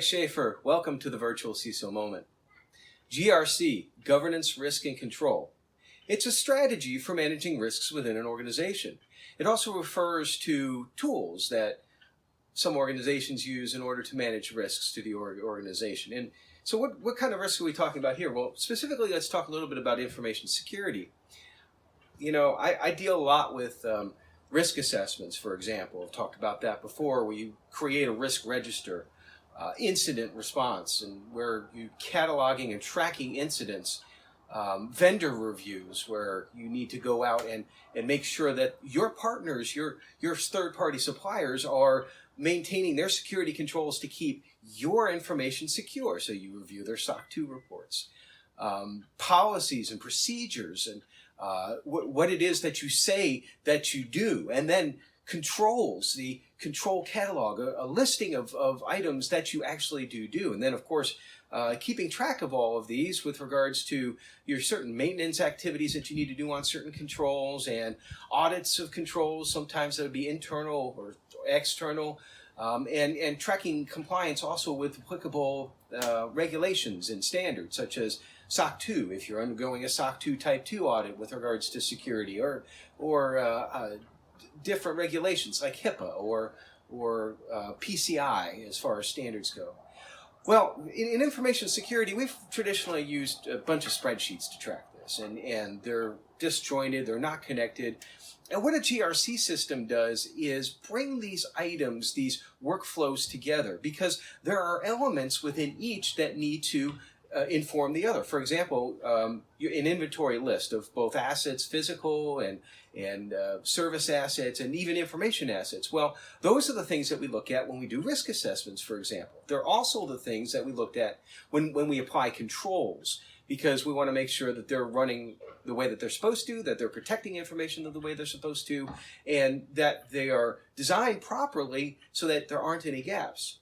Greg Schaefer. Welcome to the Virtual CISO Moment. GRC, Governance, Risk, and Control. It's a strategy for managing risks within an organization. It also refers to tools that some organizations use in order to manage risks to the organization. And so what kind of risks are we talking about here? Well, specifically, let's talk a little bit about information security. You know, I deal a lot with risk assessments, for example. I've talked about that before, where you create a risk register, incident response, and where you're cataloging and tracking incidents, vendor reviews, where you need to go out and make sure that your partners, your third-party suppliers, are maintaining their security controls to keep your information secure. So you review their SOC 2 reports, policies and procedures, and what it is that you say that you do, and then controls, the control catalog, a listing of items that you actually do. And then, of course, keeping track of all of these with regards to your certain maintenance activities that you need to do on certain controls, and audits of controls, sometimes that would be internal or external, and tracking compliance also with applicable regulations and standards, such as SOC 2, if you're undergoing a SOC 2 Type 2 audit with regards to security, or different regulations like HIPAA or PCI as far as standards go. Well, in information security, we've traditionally used a bunch of spreadsheets to track this, and they're disjointed, they're not connected. And what a GRC system does is bring these items, these workflows together, because there are elements within each that need to inform the other. For example, an inventory list of both assets, physical and service assets, and even information assets. Well, those are the things that we look at when we do risk assessments, for example. They're also the things that we looked at when we apply controls, because we want to make sure that they're running the way that they're supposed to, that they're protecting information the way they're supposed to, and that they are designed properly so that there aren't any gaps.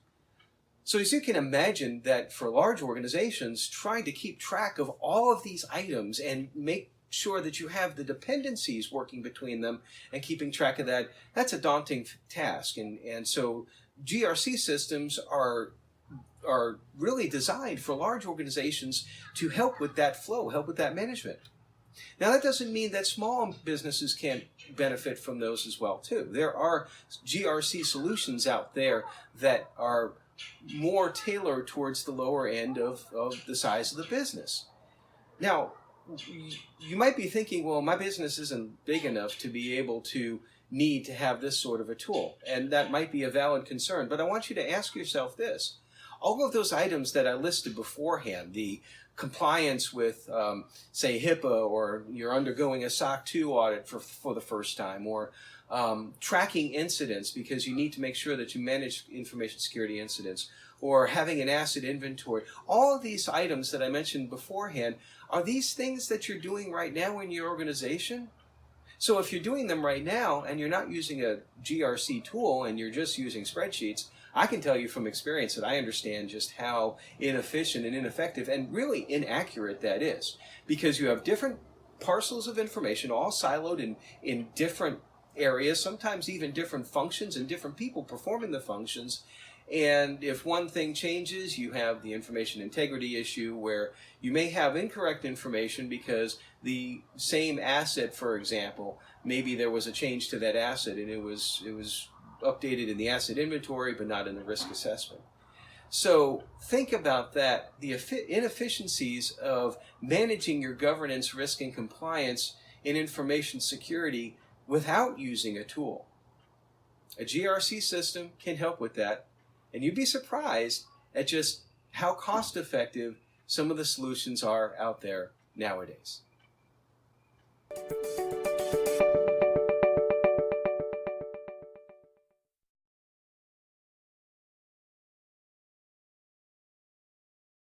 So as you can imagine, that for large organizations, trying to keep track of all of these items and make sure that you have the dependencies working between them and keeping track of that, that's a daunting task. And so GRC systems are really designed for large organizations to help with that flow, help with that management. Now, that doesn't mean that small businesses can't benefit from those as well, too. There are GRC solutions out there that are more tailored towards the lower end of the size of the business. Now, you might be thinking, well, my business isn't big enough to be able to need to have this sort of a tool. And that might be a valid concern. But I want you to ask yourself this. All of those items that I listed beforehand, the compliance with, say, HIPAA, or you're undergoing a SOC 2 audit for the first time, or tracking incidents because you need to make sure that you manage information security incidents, or having an asset inventory. All of these items that I mentioned beforehand, are these things that you're doing right now in your organization? So if you're doing them right now and you're not using a GRC tool and you're just using spreadsheets, I can tell you from experience that I understand just how inefficient and ineffective and really inaccurate that is, because you have different parcels of information all siloed in different areas, sometimes even different functions and different people performing the functions. And if one thing changes, you have the information integrity issue, where you may have incorrect information because the same asset, for example, maybe there was a change to that asset and it was updated in the asset inventory but not in the risk assessment. So think about that, the inefficiencies of managing your governance, risk, and compliance in information security without using a tool. A GRC system can help with that, and you'd be surprised at just how cost-effective some of the solutions are out there nowadays.